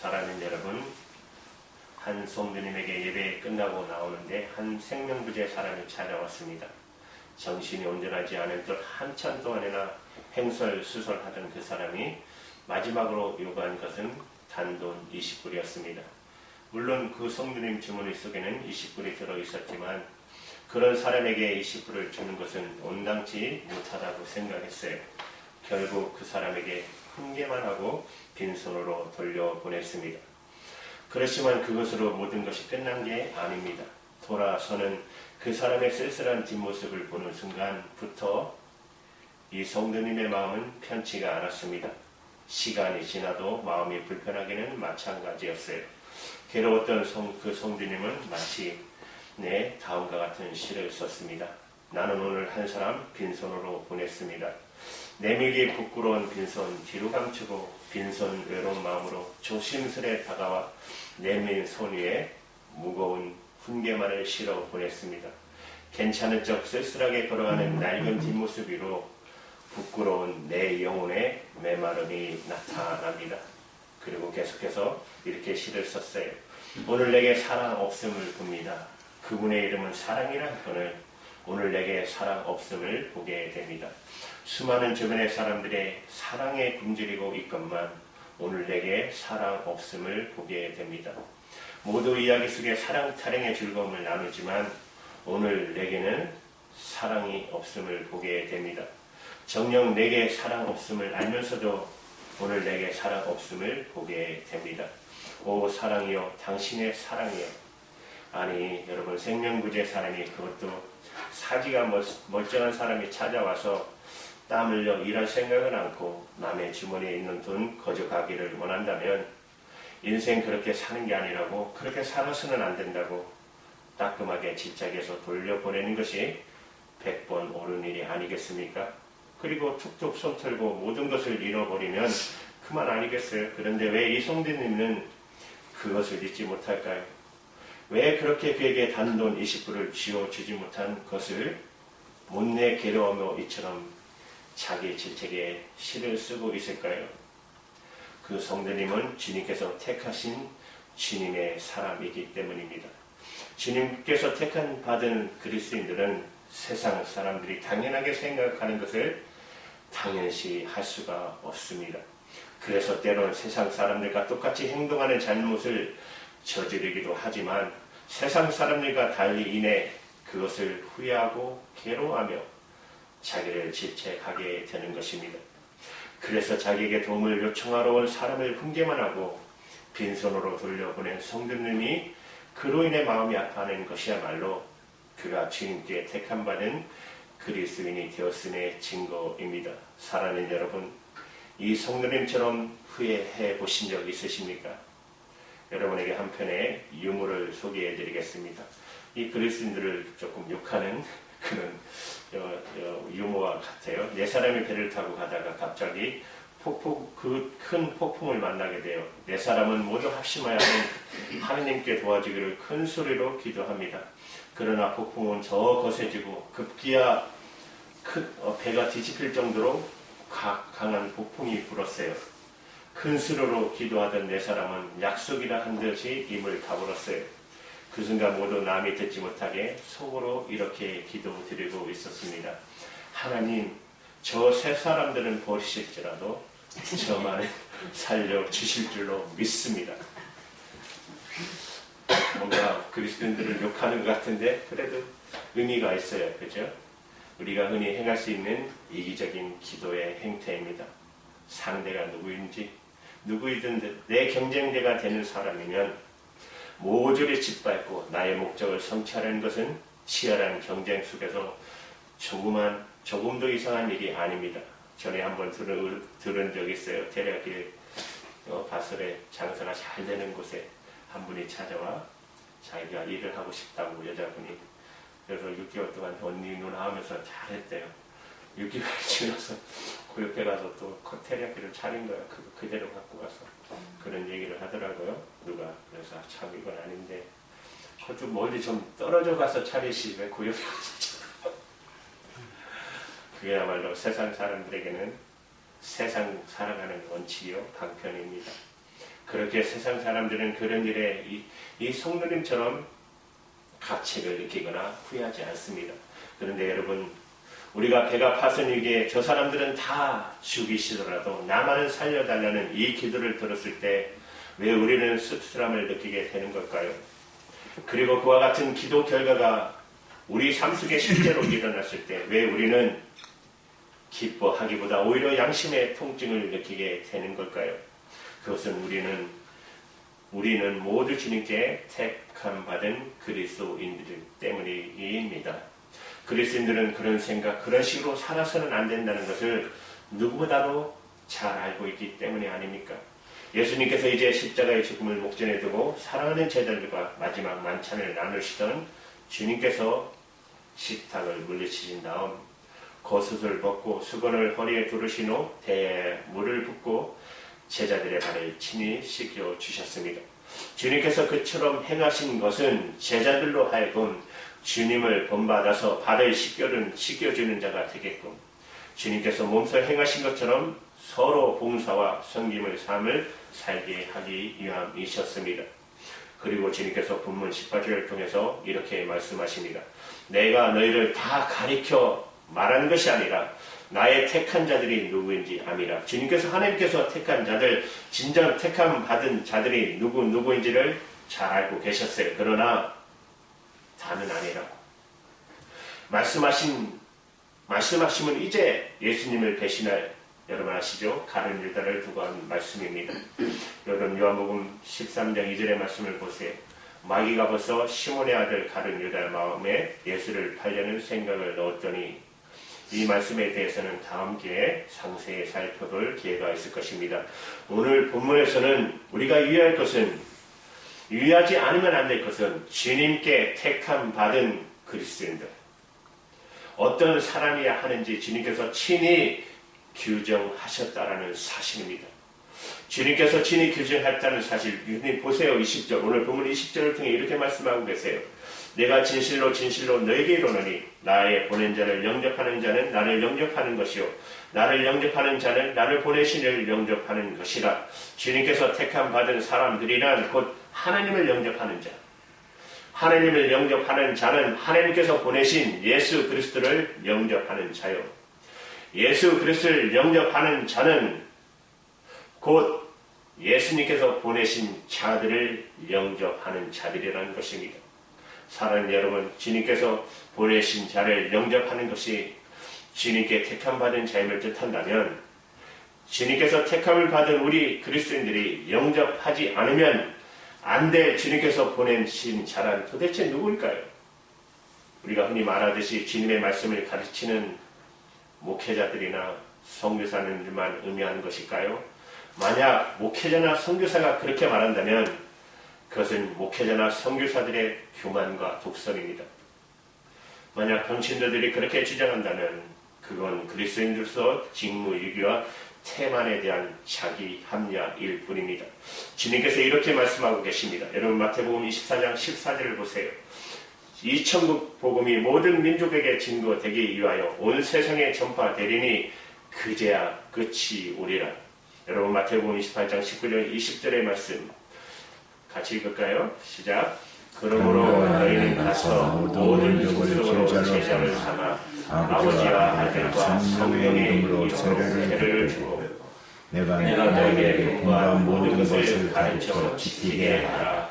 사랑하는 여러분, 한 성도님에게 예배 끝나고 나오는데 한 생명부재 사람이 찾아왔습니다. 정신이 온전하지 않은 듯 한참 동안이나 횡설수설하던 그 사람이 마지막으로 요구한 것은 단돈 20불이었습니다. 물론 그 성도님 주머니 속에는 20불이 들어있었지만 그런 사람에게 20불을 주는 것은 온당치 못하다고 생각했어요. 결국 그 사람에게 훈계만 하고 빈손으로 돌려보냈습니다. 그렇지만 그것으로 모든 것이 끝난 게 아닙니다. 돌아서는 그 사람의 쓸쓸한 뒷모습을 보는 순간부터 이 성도님의 마음은 편치가 않았습니다. 시간이 지나도 마음이 불편하기는 마찬가지였어요. 괴로웠던 그 성도님은 마치 다음과 같은 시를 썼습니다. 나는 오늘 한 사람 빈손으로 보냈습니다. 내밀기 부끄러운 빈손 뒤로 감추고 빈손 외로운 마음으로 조심스레 다가와 내민 손 위에 무거운 훈계만을 실어 보냈습니다. 괜찮은 척 쓸쓸하게 걸어가는 낡은 뒷모습 위로 부끄러운 내 영혼의 메마름이 나타납니다. 그리고 계속해서 이렇게 시를 썼어요. 오늘 내게 사랑 없음을 봅니다. 그분의 이름은 사랑이란 분을 오늘 내게 사랑 없음을 보게 됩니다. 수많은 주변의 사람들의 사랑에 굶주리고 있건만 오늘 내게 사랑 없음을 보게 됩니다. 모두 이야기 속에 사랑 타령의 즐거움을 나누지만 오늘 내게는 사랑이 없음을 보게 됩니다. 정녕 내게 사랑 없음을 알면서도 오늘 내게 사랑 없음을 보게 됩니다. 오 사랑이여 당신의 사랑이여. 아니 여러분 생명부재 사람이 그것도 사지가 멀쩡한 사람이 찾아와서 땀 흘려 일할 생각은 않고 남의 주머니에 있는 돈 거저가기를 원한다면 인생 그렇게 사는 게 아니라고 그렇게 살아서는 안 된다고 따끔하게 집착해서 돌려보내는 것이 100번 옳은 일이 아니겠습니까? 그리고 툭툭 손 털고 모든 것을 잃어버리면 그만 아니겠어요? 그런데 왜 이 성도님은 그것을 잊지 못할까요? 왜 그렇게 그에게 단돈 20불을 쥐어주지 못한 것을 못내 괴로워하며 이처럼 자기 질책에 시를 쓰고 있을까요? 그 성도님은 주님께서 택하신 주님의 사람이기 때문입니다. 주님께서 택한 받은 그리스도인들은 세상 사람들이 당연하게 생각하는 것을 당연시 할 수가 없습니다. 그래서 때론 세상 사람들과 똑같이 행동하는 잘못을 저지르기도 하지만 세상 사람들과 달리 인해 그것을 후회하고 괴로워하며 자기를 질책하게 되는 것입니다. 그래서 자기에게 도움을 요청하러 온 사람을 훈계만 하고 빈손으로 돌려보낸 성도님이 그로 인해 마음이 아파하는 것이야말로 그가 주님께 택함받은 그리스도인이 되었음의 증거입니다. 사랑하는 여러분, 이 성도님처럼 후회해 보신 적 있으십니까? 여러분에게 한 편의 유머를 소개해 드리겠습니다. 이 그리스도인들을 조금 욕하는 그런 유머와 같아요. 네 사람이 배를 타고 가다가 갑자기 그 큰 폭풍을 만나게 돼요. 네 사람은 모두 합심하여 하느님께 도와주기를 큰 소리로 기도합니다. 그러나 폭풍은 더 거세지고 급기야 배가 뒤집힐 정도로 강한 폭풍이 불었어요. 큰 수로로 기도하던 네 사람은 약속이라 한 듯이 입을 다물었어요. 그 순간 모두 남이 듣지 못하게 속으로 이렇게 기도드리고 있었습니다. 하나님, 저 세 사람들은 버리실지라도 저만은 살려주실 줄로 믿습니다. 뭔가 그리스도인들을 욕하는 것 같은데 그래도 의미가 있어요. 그죠? 우리가 흔히 행할 수 있는 이기적인 기도의 행태입니다. 상대가 누구이든 내 경쟁자가 되는 사람이면 모조리 짓밟고 나의 목적을 성취하려는 것은 치열한 경쟁 속에서 조금도 이상한 일이 아닙니다. 전에 한번 들은 적이 있어요. 대략에 바설에 장사가 잘 되는 곳에 한 분이 찾아와 자기가 일을 하고 싶다고 여자분이. 그래서 6개월 동안 언니 누나 하면서 잘했대요. 6개월 지나서 그 옆에 가서 또 테리야끼를 차린 거야. 그대로 갖고 가서 그런 얘기를 하더라고요. 누가. 그래서 참 이건 아닌데 그것도 멀리 좀 떨어져 가서 차리시 왜 그 옆에 가서 그야말로 세상 사람들에게는 세상 살아가는 원칙이요 방편입니다. 그렇게 세상 사람들은 그런 일에 이 성도님처럼 가책을 느끼거나 후회하지 않습니다. 그런데 여러분, 우리가 배가 파선이기에 저 사람들은 다 죽이시더라도 나만은 살려달라는 이 기도를 들었을 때 왜 우리는 씁쓸함을 느끼게 되는 걸까요? 그리고 그와 같은 기도 결과가 우리 삶 속에 실제로 일어났을 때 왜 우리는 기뻐하기보다 오히려 양심의 통증을 느끼게 되는 걸까요? 그것은 우리는 모두 주님께 택함 받은 그리스도인들 때문입니다. 그리스도인들은 그런 생각, 그런 식으로 살아서는 안 된다는 것을 누구보다도 잘 알고 있기 때문이 아닙니까? 예수님께서 이제 십자가의 죽음을 목전에 두고 사랑하는 제자들과 마지막 만찬을 나누시던 주님께서 식탁을 물리치신 다음 겉옷을 벗고 수건을 허리에 두르신 후 대야에 물을 붓고 제자들의 발을 친히 씻겨 주셨습니다. 주님께서 그처럼 행하신 것은 제자들로 하여금 주님을 본받아서 발을 씻겨주는 자가 되게끔 주님께서 몸소 행하신 것처럼 서로 봉사와 섬김의 삶을 살게 하기 위함이셨습니다. 그리고 주님께서 본문 18절을 통해서 이렇게 말씀하십니다. 내가 너희를 다 가리켜 말하는 것이 아니라 나의 택한 자들이 누구인지 아미라. 주님께서 하나님께서 택한 자들, 진정 택함 받은 자들이 누구인지를 잘 알고 계셨어요. 그러나 다는 아니라고. 말씀하심은 이제 예수님을 배신할 여러분 아시죠? 가룟 유다를 두고 한 말씀입니다. 여러분 요한복음 13장 2절의 말씀을 보세요. 마귀가 벌써 시몬의 아들 가룟 유다의 마음에 예수를 팔려는 생각을 넣었더니 이 말씀에 대해서는 다음 기회에 상세히 살펴볼 기회가 있을 것입니다. 오늘 본문에서는 우리가 유의하지 않으면 안 될 것은 주님께 택함 받은 그리스도인들 어떤 사람이야 하는지 주님께서 친히 규정하셨다라는 사실입니다. 주님께서 친히 규정했다는 사실, 주님 보세요. 20절, 오늘 본문 20절을 통해 이렇게 말씀하고 계세요. 내가 진실로 너에게 이르노니 나의 보낸 자를 영접하는 자는 나를 영접하는 것이요 나를 영접하는 자는 나를 보내신 이를 영접하는 것이라. 주님께서 택함 받은 사람들이란 곧 하나님을 영접하는 자, 하나님을 영접하는 자는 하나님께서 보내신 예수 그리스도를 영접하는 자요, 예수 그리스도를 영접하는 자는 곧 예수님께서 보내신 자들을 영접하는 자들이라는 것입니다. 사랑하는 여러분, 주님께서 보내신 자를 영접하는 것이 주님께 택함받은 자임을 뜻한다면 주님께서 택함을 받은 우리 그리스도인들이 영접하지 않으면 안 될 주님께서 보내신 자란 도대체 누구일까요? 우리가 흔히 말하듯이 주님의 말씀을 가르치는 목회자들이나 선교사님들만 의미하는 것일까요? 만약 목회자나 선교사가 그렇게 말한다면 그것은 목회자나 선교사들의 교만과 독선입니다. 만약 평신도들이 그렇게 주장한다면 그건 그리스도인들로서 직무유기와 태만에 대한 자기 합리화일 뿐입니다. 주님께서 이렇게 말씀하고 계십니다. 여러분 마태복음 24장 14절을 보세요. 이 천국 복음이 모든 민족에게 증거되기 위하여 온 세상에 전파되리니 그제야 끝이 오리라. 여러분 마태복음 28장 19절 20절의 말씀 같이 읽을까요? 시작. 그러므로 너희는 가서 모든 족속으로 제자를 삼아 아버지와 아들과 성령의 이름으로 세례를 주고 내가 너희에게 공부한 모든 것을 가르쳐 지키게 하라.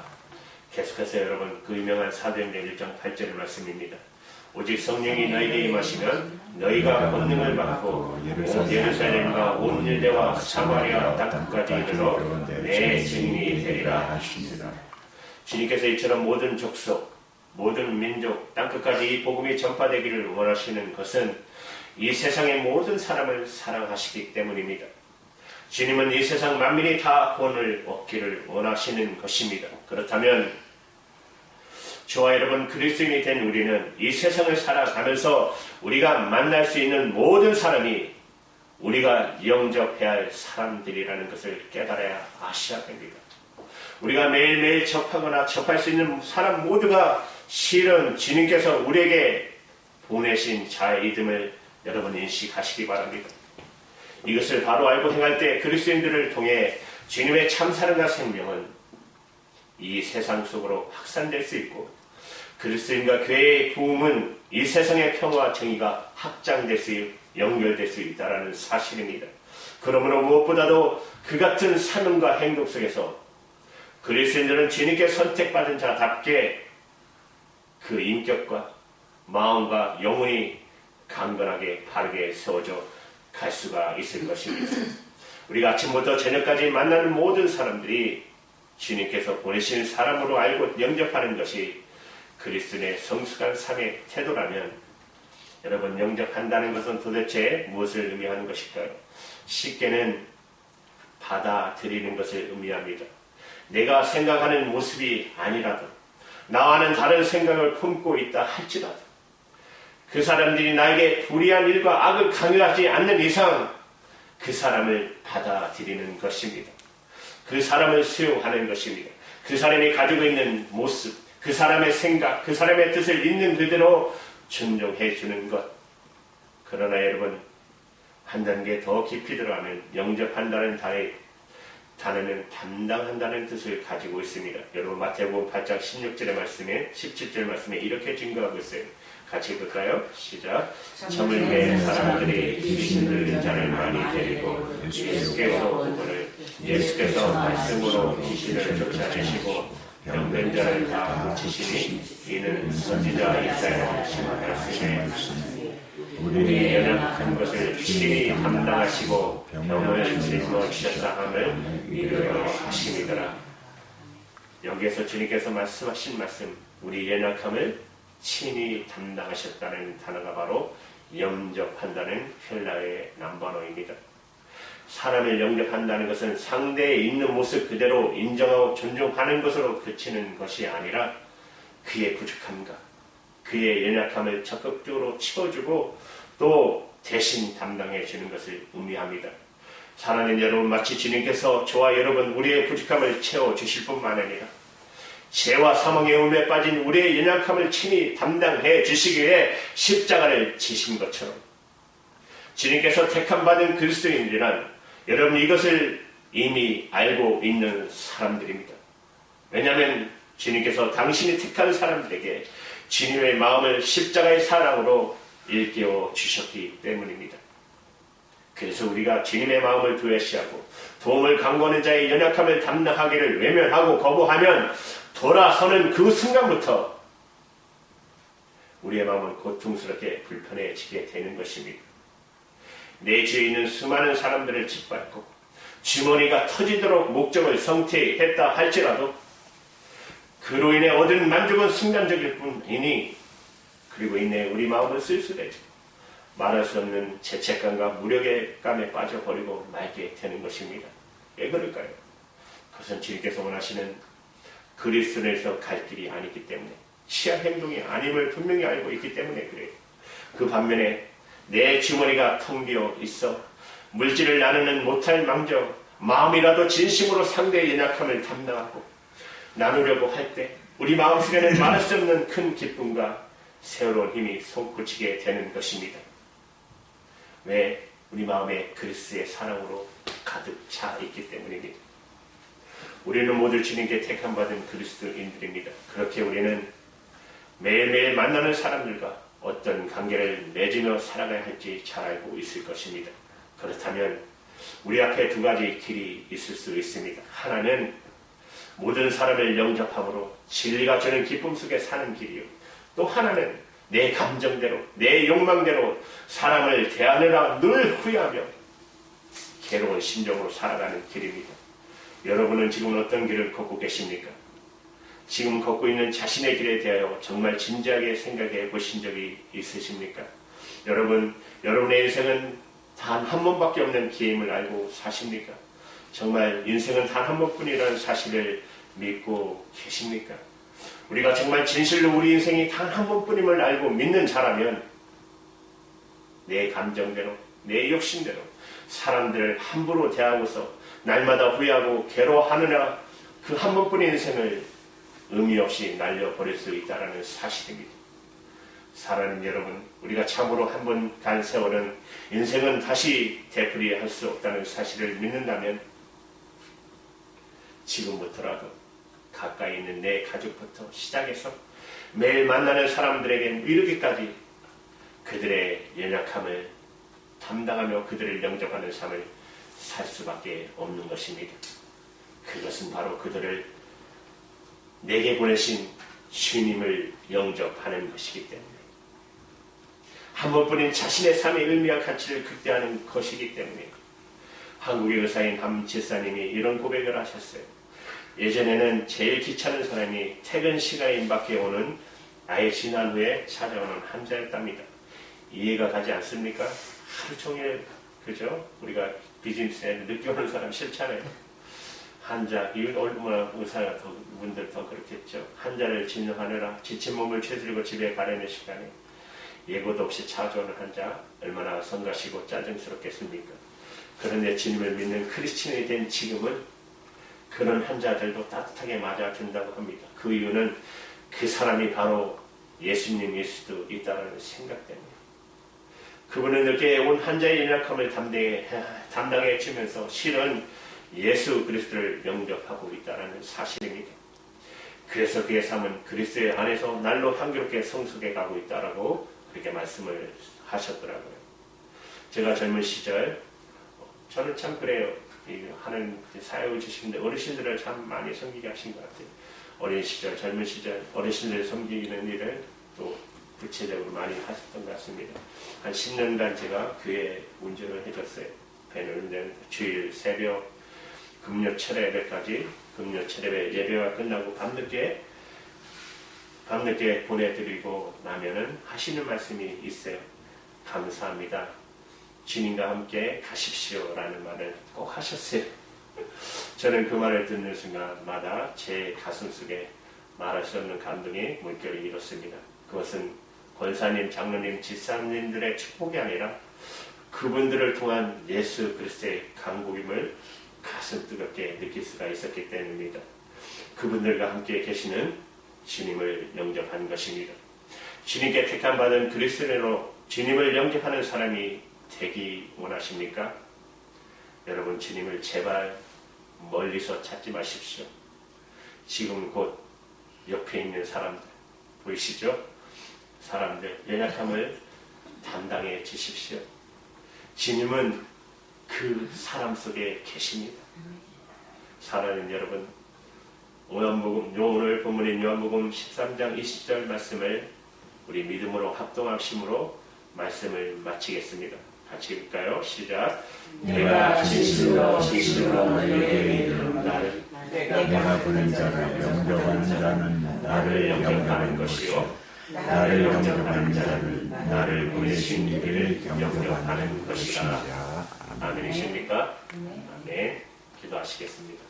계속해서 여러분 그 유명한 사도행전 1장 8절 말씀입니다. 오직 성령이 너희에게 임하시면 너희가 권능을 받고 예루살렘과 온 유대와 사마리아 땅끝까지 이르러 내 증인이 되리라 하시니라. 주님께서 이처럼 모든 족속, 모든 민족, 땅끝까지 이 복음이 전파되기를 원하시는 것은 이 세상의 모든 사람을 사랑하시기 때문입니다. 주님은 이 세상 만민이 다 구원을 얻기를 원하시는 것입니다. 그렇다면 저와 여러분 그리스도인이 된 우리는 이 세상을 살아가면서 우리가 만날 수 있는 모든 사람이 우리가 영접해야 할 사람들이라는 것을 깨달아야 아셔야 됩니다. 우리가 매일매일 접하거나 접할 수 있는 사람 모두가 실은 주님께서 우리에게 보내신 자이됨을 여러분 인식하시기 바랍니다. 이것을 바로 알고 행할 때 그리스도인들을 통해 주님의 참사랑과 생명은 이 세상 속으로 확산될 수 있고 그리스도인과 교회의 부흥은 이 세상의 평화와 정의가 확장될 수 연결될 수 있다는 사실입니다. 그러므로 무엇보다도 그 같은 사명과 행동 속에서 그리스도인들은 주님께 선택받은 자답게 그 인격과 마음과 영혼이 강건하게 바르게 세워져 갈 수가 있을 것입니다. 우리가 아침부터 저녁까지 만나는 모든 사람들이 주님께서 보내신 사람으로 알고 영접하는 것이 그리스도인의 성숙한 삶의 태도라면 여러분, 영접한다는 것은 도대체 무엇을 의미하는 것일까요? 쉽게는 받아들이는 것을 의미합니다. 내가 생각하는 모습이 아니라도 나와는 다른 생각을 품고 있다 할지라도 그 사람들이 나에게 불의한 일과 악을 강요하지 않는 이상 그 사람을 받아들이는 것입니다. 그 사람을 수용하는 것입니다. 그 사람이 가지고 있는 모습, 그 사람의 생각, 그 사람의 뜻을 있는 그대로 존중해 주는 것. 그러나 여러분, 한 단계 더 깊이 들어가면 영접한다는 단어는 담당한다는 뜻을 가지고 있습니다. 여러분, 마태복음 8장 16절의 말씀에 17절 말씀에 이렇게 증거하고 있어요. 같이 볼까요? 시작. 점을 낸 사람들이 귀신들 자를 많이 데리고 예수께서 말씀으로 귀신을 쫓아내시고 병든 자를 다 고치시니 이는 선지자 이사야의 말씀에 우리 연약한 것을 친히 담당하시고 병을 짊어지셨다 함을 이루려 하심이더라. 여기에서 주님께서 말씀하신 말씀, 우리 연약함을 친히 담당하셨다는 단어가 바로 영접한다는 헬라어의 남반어입니다. 사람을 영접한다는 것은 상대의 있는 모습 그대로 인정하고 존중하는 것으로 그치는 것이 아니라 그의 부족함과 그의 연약함을 적극적으로 채워주고 또 대신 담당해 주는 것을 의미합니다. 사랑하는 여러분, 마치 주님께서 저와 여러분 우리의 부족함을 채워주실 뿐만 아니라 죄와 사망의 울에 빠진 우리의 연약함을 친히 담당해 주시기에 십자가를 지신 것처럼 주님께서 택함받은 그리스도인들이란 여러분 이것을 이미 알고 있는 사람들입니다. 왜냐하면 주님께서 당신이 택한 사람들에게 주님의 마음을 십자가의 사랑으로 일깨워 주셨기 때문입니다. 그래서 우리가 주님의 마음을 두려시하고 도움을 간구하는 자의 연약함을 담당하기를 외면하고 거부하면 돌아서는 그 순간부터 우리의 마음은 고통스럽게 불편해지게 되는 것입니다. 내 주위에 있는 수많은 사람들을 짓밟고 주머니가 터지도록 목적을 성취했다 할지라도 그로 인해 얻은 만족은 순간적일 뿐이니 그리고 인내 우리 마음을 쓸쓸해지고 말할 수 없는 죄책감과 무력감에 빠져버리고 말게 되는 것입니다. 왜 그럴까요? 그것은 주님께서 원하시는 그리스도에서 갈 길이 아니기 때문에 취한 행동이 아님을 분명히 알고 있기 때문에 그래요. 그 반면에 내 주머니가 텅 비어 있어 물질을 나누는 못할 망정 마음이라도 진심으로 상대의 연약함을 담당하고 나누려고 할 때 우리 마음속에는 말할 수 없는 큰 기쁨과 새로운 힘이 솟구치게 되는 것입니다. 왜? 우리 마음에 그리스도의 사랑으로 가득 차 있기 때문입니다. 우리는 모두 주님께 택함받은 그리스도인들입니다. 그렇게 우리는 매일매일 만나는 사람들과 어떤 관계를 맺으며 살아가야 할지 잘 알고 있을 것입니다. 그렇다면 우리 앞에 두 가지 길이 있을 수 있습니다. 하나는 모든 사람을 영접함으로 진리가 주는 기쁨 속에 사는 길이요. 또 하나는 내 감정대로, 내 욕망대로 사람을 대하느라 늘 후회하며 괴로운 심정으로 살아가는 길입니다. 여러분은 지금 어떤 길을 걷고 계십니까? 지금 걷고 있는 자신의 길에 대하여 정말 진지하게 생각해 보신 적이 있으십니까? 여러분의 인생은 단 한 번밖에 없는 기회임을 알고 사십니까? 정말 인생은 단 한 번뿐이라는 사실을 믿고 계십니까? 우리가 정말 진실로 우리 인생이 단 한 번뿐임을 알고 믿는 자라면 내 감정대로, 내 욕심대로 사람들을 함부로 대하고서 날마다 후회하고 괴로워하느라 그 한 번뿐인 인생을 의미 없이 날려버릴 수 있다는 사실입니다. 사랑하는 여러분, 우리가 참으로 한 번 간 세월은 인생은 다시 되풀이할 수 없다는 사실을 믿는다면 지금부터라도 가까이 있는 내 가족부터 시작해서 매일 만나는 사람들에게 이르기까지 그들의 연약함을 담당하며 그들을 영접하는 삶을 살 수밖에 없는 것입니다. 그것은 바로 그들을 내게 보내신 주님을 영접하는 것이기 때문에, 한 번뿐인 자신의 삶의 의미와 가치를 극대화하는 것이기 때문에 한국의 의사인 함 지사님이 이런 고백을 하셨어요. 예전에는 제일 귀찮은 사람이 퇴근 시간에 임박해 오는 나의 지난 후에 찾아오는 환자였답니다. 이해가 가지 않습니까? 하루 종일, 그죠? 우리가 비즈니스에 늦게 오는 사람 싫잖아요. 환자, 이거 얼마나 의사 분들 더 그렇겠죠. 환자를 진료하느라 지친 몸을 채들고 집에 가려는 시간에 예고도 없이 찾아오는 환자, 얼마나 성가시고 짜증스럽겠습니까? 그런데 주님을 믿는 크리스천이 된 지금은 그런 환자들도 따뜻하게 맞아준다고 합니다. 그 이유는 그 사람이 바로 예수님일 수도 있다는 생각 때문에. 그분은 늦게 온 환자의 연약함을 담당해 주면서 실은 예수 그리스도를 영접하고 있다는 사실입니다. 그래서 그의 삶은 그리스도의 안에서 날로 향기롭게 성숙해 가고 있다라고 그렇게 말씀을 하셨더라고요. 제가 젊은 시절, 저는 참 그래요. 하는 사역을 주시는데 어르신들을 참 많이 섬기게 하신 것 같아요. 어린 시절, 젊은 시절 어르신들 섬기는 일을 또 구체적으로 많이 하셨던 것 같습니다. 한 10년간 제가 교회 운전을 해줬어요. 배는 운전, 주일 새벽 금요 철야 예배까지, 금요 철야 예배가 끝나고 밤늦게 보내드리고 나면은 하시는 말씀이 있어요. 감사합니다. 주님과 함께 가십시오 라는 말을 꼭 하셨어요. 저는 그 말을 듣는 순간마다 제 가슴속에 말할 수 없는 감동이 물결이 일었습니다. 그것은 권사님, 장로님, 집사님들의 축복이 아니라 그분들을 통한 예수 그리스도의 강국임을 가슴 뜨겁게 느낄 수가 있었기 때문입니다. 그분들과 함께 계시는 주님을 영접한 것입니다. 주님께 택함받은 그리스도인으로 주님을 영접하는 사람이 되기 원하십니까? 여러분, 주님을 제발 멀리서 찾지 마십시오. 지금 곧 옆에 있는 사람들 보이시죠? 사람들 연약함을 담당해 주십시오. 주님은 그 사람 속에 계십니다. 사랑하는 여러분, 오늘 본문인 요한복음 13장 20절 말씀을 우리 믿음으로 합동하심으로 말씀을 마치겠습니다. 같이 읽을까요? 시작. 내가 진실로 너희에게 이르노니 내가 보낸 자를 영접하는 자는 나를 영접하는 것이요 나를 영접하는 자는 나를 보내신 이를 영접하는 것이다. 아멘이십니까? 아멘. 기도하시겠습니다.